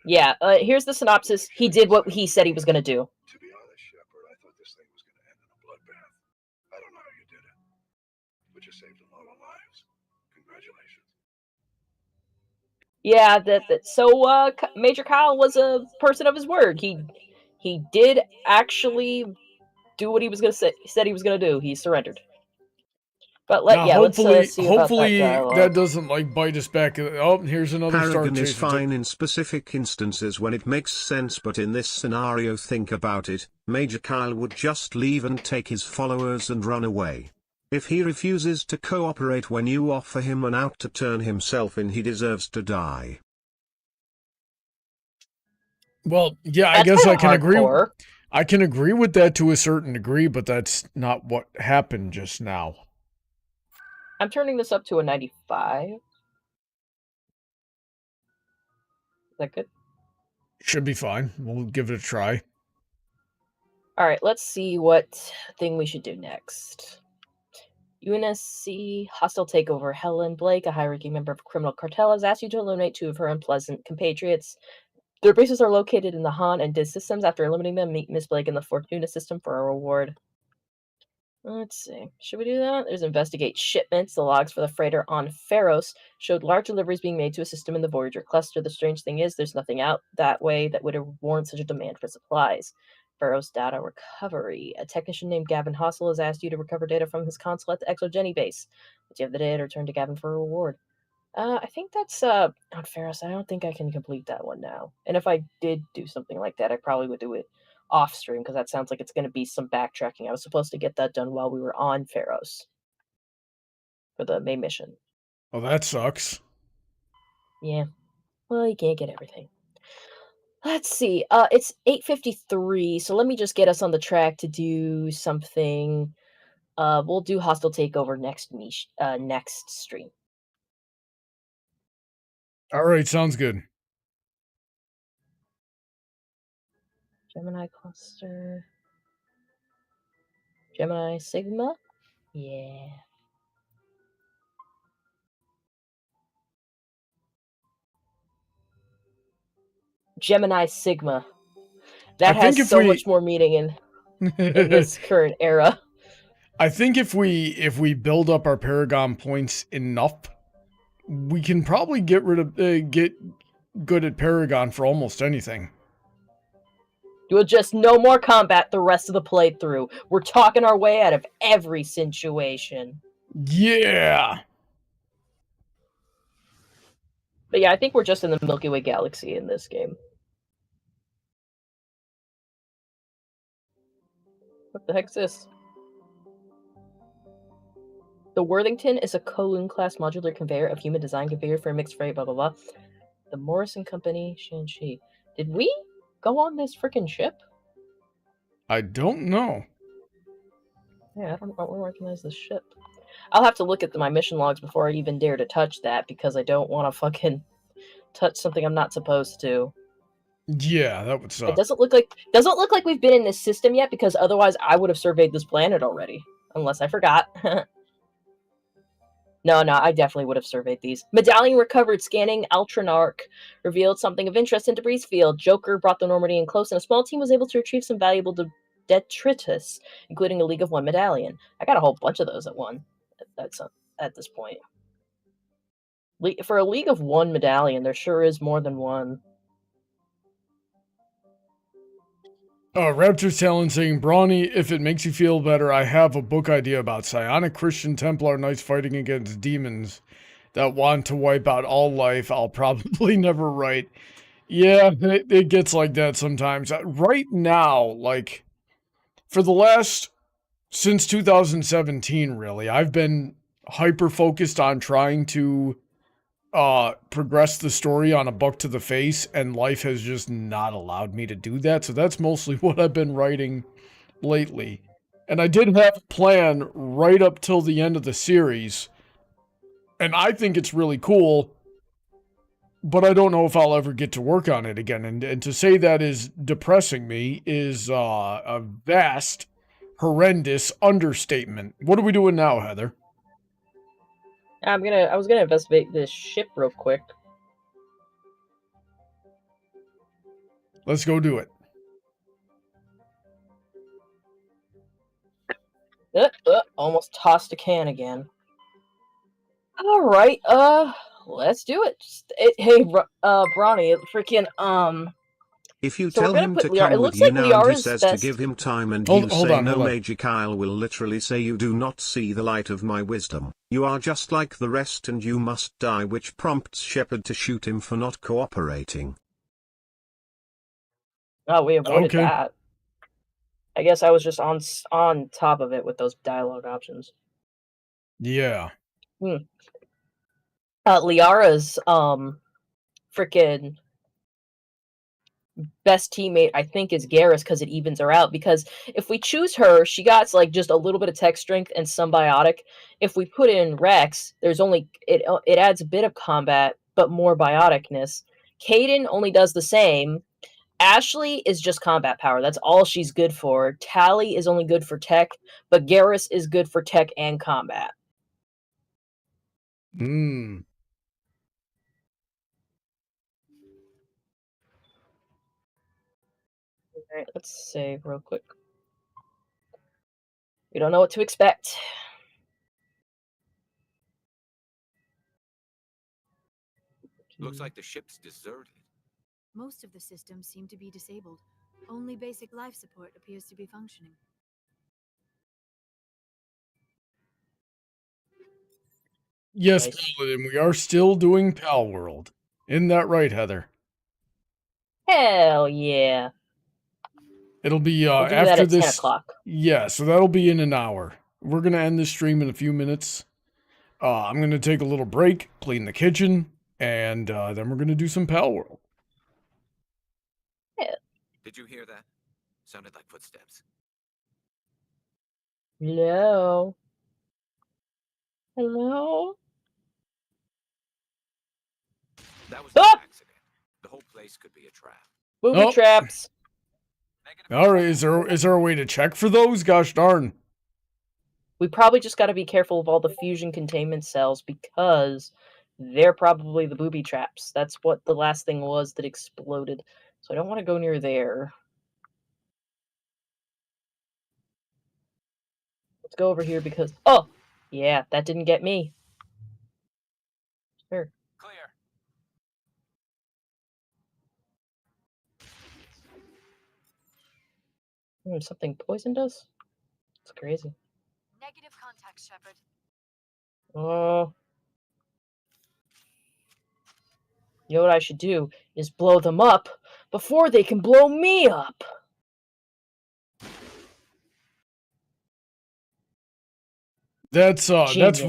Yeah, here's the synopsis. He did what he said he was going to do. To be honest, Shepard, I thought this thing was going to end in a bloodbath. I don't know how you did it, but you saved a lot of lives. Congratulations. Yeah, so Major Kyle was a person of his word. He did actually do what he was going to say. He said he was going to do. He surrendered. But Now, let's see about that hopefully dialogue. that doesn't like bite us back. Oh, here's another Paragon is StarChaser. fine in specific instances when it makes sense, but in this scenario, think about it. Major Kyle would just leave and take his followers and run away. If he refuses to cooperate when you offer him an out to turn himself in, he deserves to die. Well, yeah, I That's guess I kinda can agree. hardcore. I can agree with that to a certain degree, but that's not what happened just now. I'm turning this up to a 95. Is that good? Should be fine. We'll give it a try. Alright, let's see what thing we should do next. UNSC, hostile takeover. Helen Blake, a high-ranking member of a criminal cartel, has asked you to eliminate 2 of her unpleasant compatriots. Their bases are located in the Han and Diz systems. After eliminating them, meet Miss Blake in the Fortuna system for a reward. Let's see. Should we do that? There's investigate shipments. The logs for the freighter on Pharos showed large deliveries being made to a system in the Voyager cluster. The strange thing is, there's nothing out that way that would have warrant such a demand for supplies. Pharos data recovery. A technician named Gavin Hossel has asked you to recover data from his console at the Exogeny base. Once you have the data, return to Gavin for a reward. I think that's on Pharos. I don't think I can complete that one now. And if I did do something like that, I probably would do it off stream, because that sounds like it's going to be some backtracking. I was supposed to get that done while we were on Pharos for the main mission. Oh, that sucks. Yeah. Well, you can't get everything. Let's see. It's 8:53, so let me just get us on the track to do something. We'll do hostile takeover next stream. All right, sounds good. Gemini cluster. Gemini Sigma? Yeah. Gemini Sigma. That has so much more meaning in this current era. I think if we build up our Paragon points enough, we can probably get good at Paragon for almost anything. You'll just no more combat the rest of the playthrough. We're talking our way out of every situation. Yeah. But yeah, I think we're just in the Milky Way galaxy in this game. What the heck's this? The Worthington is a Kowloon-class modular conveyor of human design configured for a mixed freight, blah, blah, blah. The Morrison Company, Shanxi. Did we go on this freaking ship? I don't know. Yeah, I don't recognize this ship. I'll have to look at my mission logs before I even dare to touch that, because I don't want to fucking touch something I'm not supposed to. Yeah, that would suck. It doesn't look like we've been in this system yet, because otherwise I would have surveyed this planet already. Unless I forgot. No, I definitely would have surveyed these. Medallion recovered. Scanning Altronarch revealed something of interest in debris field. Joker brought the Normandy in close, and a small team was able to retrieve some valuable detritus, including a League of One medallion. I got a whole bunch of those at this point. For a League of One medallion, there sure is more than one. Raptor's Talon saying, Brawny, if it makes you feel better, I have a book idea about psionic Christian Templar knights fighting against demons that want to wipe out all life. I'll probably never write. Yeah, it gets like that sometimes. Right now, like, for the since 2017, really, I've been hyper-focused on trying to progress the story on a buck to the face, and life has just not allowed me to do that. So that's mostly what I've been writing lately. And I did have a plan right up till the end of the series, and I think it's really cool, but I don't know if I'll ever get to work on it again. And to say that is depressing me is a vast, horrendous understatement. What are we doing now, Heather? I was gonna investigate this ship real quick. Let's go do it. Almost tossed a can again. All right, let's do it. Hey, Brawny, freaking If you So we're tell gonna him put to Liara. come It with looks you like now and he Liara's says best. to give him time and Hold you on, say hold no, on. Major Kyle will literally say you do not see the light of my wisdom. You are just like the rest and you must die, which prompts Shepard to shoot him for not cooperating. Oh, we avoided Okay. that. I guess I was just on top of it with those dialogue options. Yeah. Liara's freaking best teammate, I think, is Garrus because it evens her out. Because if we choose her, she got like just a little bit of tech strength and some biotic. If we put in Rex, there's only it adds a bit of combat but more bioticness. Caden only does the same. Ashley is just combat power. That's all she's good for. Tally is only good for tech, but Garrus is good for tech and combat. Hmm. Alright, let's save real quick. We don't know what to expect. Looks like the ship's deserted. Most of the systems seem to be disabled. Only basic life support appears to be functioning. Yes, Nice. Paladin, we are still doing Pal World. Isn't that right, Heather? Hell yeah. It'll be We'll do that after at 10 this. o'clock. Yeah, so that'll be in an hour. We're gonna end this stream in a few minutes. I'm gonna take a little break, clean the kitchen, and then we're gonna do some Pal World. Yeah. Did you hear that? Sounded like footsteps. Hello. Hello. That was an accident. The whole place could be a trap. Booby Oh. traps. All right, is there a way to check for those? Gosh darn. We probably just got to be careful of all the fusion containment cells because they're probably the booby traps. That's what the last thing was that exploded. So I don't want to go near there. Let's go over here because... Oh! Yeah, that didn't get me. Sure. Clear. Something poisoned us? It's crazy. Negative contact, Shepard. Oh. You know what I should do is blow them up before they can blow me up. That's Genius.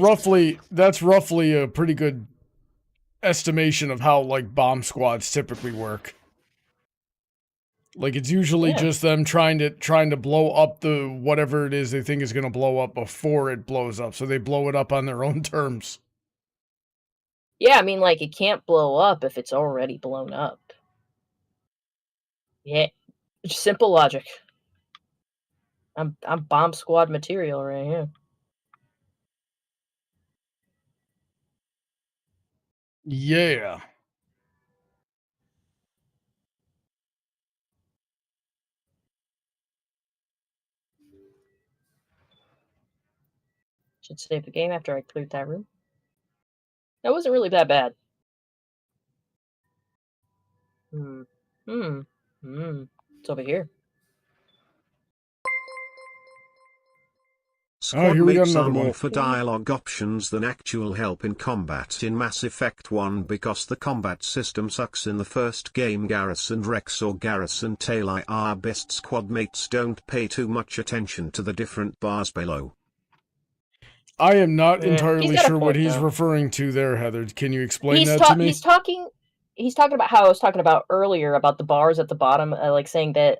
roughly a pretty good estimation of how like bomb squads typically work. Like it's usually just them trying to blow up the whatever it is they think is going to blow up before it blows up, so they blow it up on their own terms. Yeah, I mean, like, it can't blow up if it's already blown up. Yeah, it's simple logic. I'm bomb squad material right here. Yeah. Should save the game after I cleared that room. That wasn't really that bad. It's over here. Here we got Squadmates another are more one. for dialogue options than actual help in combat in Mass Effect 1 because the combat system sucks in the first game. Garrus and Rex or Garrus and Tali are best squadmates. Don't pay too much attention to the different bars below. I am not He's entirely got a sure what point, he's though. referring to there, Heather. Can you explain that to me? He's talking about how I was talking about earlier about the bars at the bottom, like saying that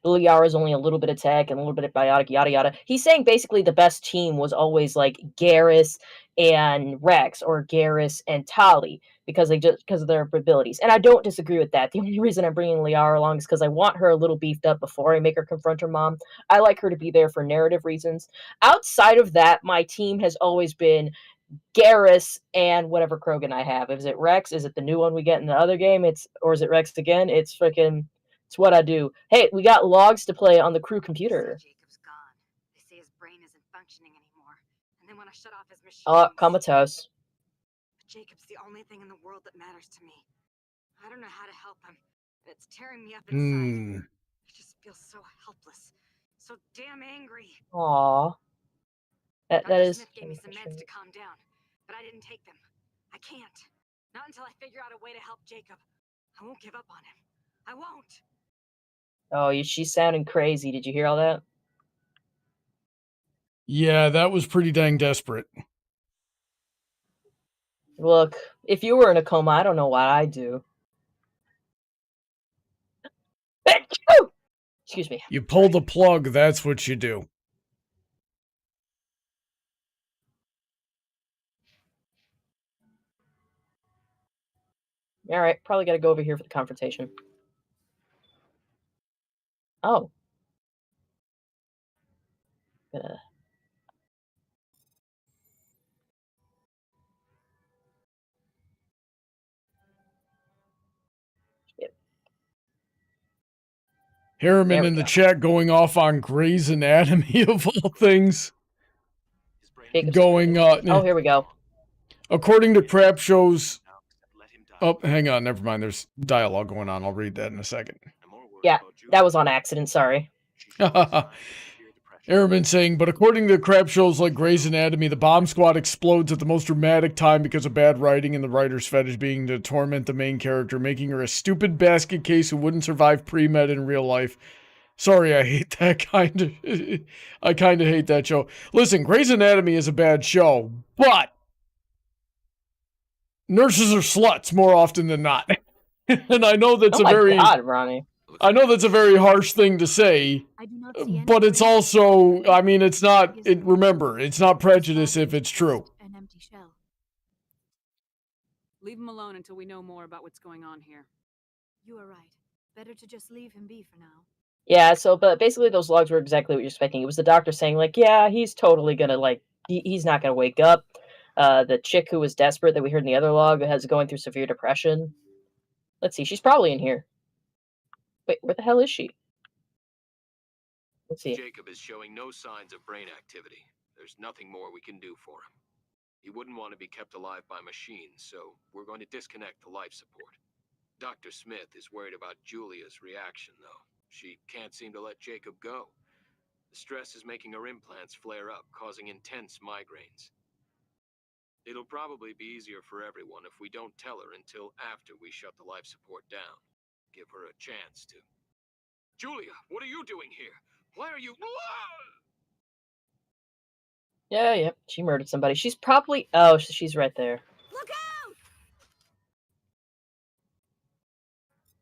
Liara is only a little bit of tech and a little bit of biotic, yada yada. He's saying basically the best team was always like Garrus and Rex or Garrus and Tali because of their abilities. And I don't disagree with that. The only reason I'm bringing Liara along is because I want her a little beefed up before I make her confront her mom. I like her to be there for narrative reasons. Outside of that, my team has always been Garrus and whatever Krogan I have. Is it Rex? Is it the new one we get in the other game? Or is it Rex again? It's what I do. Hey, we got logs to play on the crew computer. Jacob's gone. They say his brain isn't functioning anymore, and they want to shut off his machine. Comatose. But Jacob's the only thing in the world that matters to me. I don't know how to help him, It's tearing me up inside. Hmm. I just feel so helpless, so damn angry. Aw. That Dr. is. Smith gave me some meds to calm down, but I didn't take them. I can't. Not until I figure out a way to help Jacob. I won't give up on him. I won't. Oh, she's sounding crazy. Did you hear all that? Yeah, that was pretty dang desperate. Look, if you were in a coma, I don't know what I'd do. Excuse me. You pull the plug, that's what you do. All right, probably got to go over here for the confrontation. Oh. Yep. Harriman in the chat going off on Grey's Anatomy of all things. Going, oh, here we go. According to crap shows... Oh, hang on, never mind. There's dialogue going on. I'll read that in a second. Yeah, that was on accident, sorry. Harriman saying, but according to crap shows like Grey's Anatomy, the bomb squad explodes at the most dramatic time because of bad writing and the writer's fetish being to torment the main character, making her a stupid basket case who wouldn't survive pre-med in real life. Sorry, I hate that kind of... I kind of hate that show. Listen, Grey's Anatomy is a bad show, but... nurses are sluts more often than not. And I know that's God, Ronnie. I know that's a very harsh thing to say, but it's also, I mean, it's not, remember, it's not prejudice if it's true. An empty shell. Leave him alone until we know more about what's going on here. You are right. Better to just leave him be for now. Yeah, so, but basically those logs were exactly what you're expecting. It was the doctor saying, like, yeah, he's totally gonna, like, he's not gonna wake up. The chick who was desperate that we heard in the other log has going through severe depression. Let's see, she's probably in here. Wait, where the hell is she? Let's see. Jacob is showing no signs of brain activity. There's nothing more we can do for him. He wouldn't want to be kept alive by machines, so we're going to disconnect the life support. Dr. Smith is worried about Julia's reaction, though. She can't seem to let Jacob go. The stress is making her implants flare up, causing intense migraines. It'll probably be easier for everyone if we don't tell her until after we shut the life support down. Give her a chance to... Julia, what are you doing here? Why are you... Yeah, she murdered somebody. She's probably... oh, she's right there. Look out!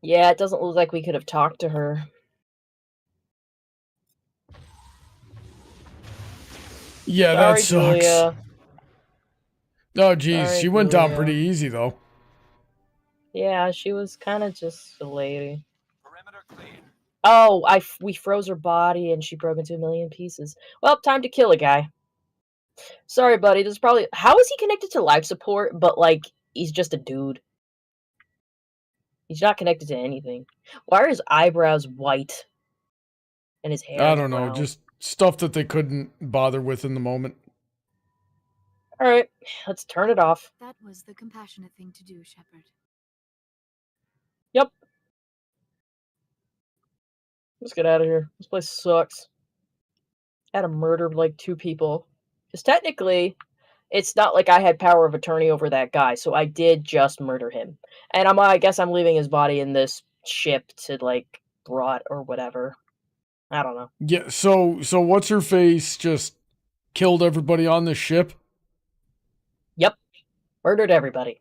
Yeah, it doesn't look like we could have talked to her. Yeah, that sucks. Julia. Oh, geez, Sorry, she went down Julia. pretty easy, though. Yeah, she was kind of just a lady. Oh, we froze her body and she broke into a million pieces. Well, time to kill a guy. Sorry, buddy. This is probably... how is he connected to life support, but, like, he's just a dude? He's not connected to anything. Why are his eyebrows white? And his hair I don't know, brown? just stuff that they couldn't bother with in the moment. Alright, let's turn it off. That was the compassionate thing to do, Shepard. Yep. Let's get out of here. This place sucks. I had to murder, like, 2 people. Because technically, it's not like I had power of attorney over that guy, so I did just murder him. And I guess I'm leaving his body in this ship to, like, rot or whatever. I don't know. Yeah, so what's her face just killed everybody on the ship? Yep. Murdered everybody.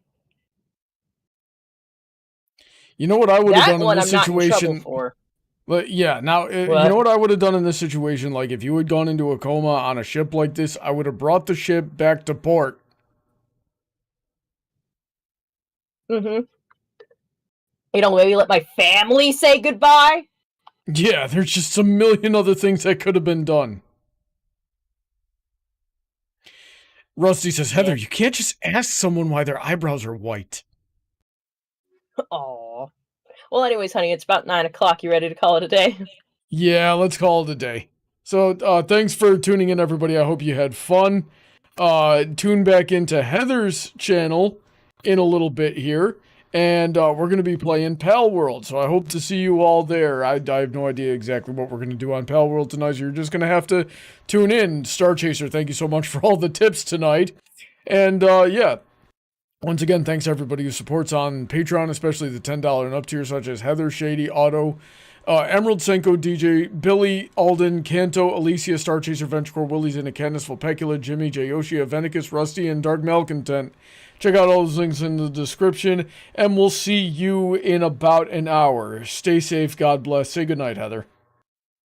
You know what I would have done in one this I'm not in situation? trouble for. But yeah, now, you know what I would have done in this situation? Like, if you had gone into a coma on a ship like this, I would have brought the ship back to port. Mm-hmm. You know, maybe let my family say goodbye? Yeah, there's just a million other things that could have been done. Rusty says, Heather, you can't just ask someone why their eyebrows are white. Aww. Well, anyways, honey, it's about 9 o'clock. You ready to call it a day? Yeah, let's call it a day. So, thanks for tuning in, everybody. I hope you had fun. Tune back into Heather's channel in a little bit here. And we're going to be playing Pal World, so I hope to see you all there. I have no idea exactly what we're going to do on Pal World tonight, so you're just going to have to tune in. StarChaser, thank you so much for all the tips tonight. And yeah, once again, thanks to everybody who supports on Patreon, especially the $10 and up tier, such as Heather, Shady, Otto, Emerald, Senko, DJ, Billy, Alden, Kanto, Alicia, StarChaser, VentureCorp, Willyzin, Icanus, Vulpecula, Jimmy, Yoshi, Aventicus, Rusty, and Dark Malcontent. Check out all those links in the description, and we'll see you in about an hour. Stay safe, God bless. Say goodnight, Heather.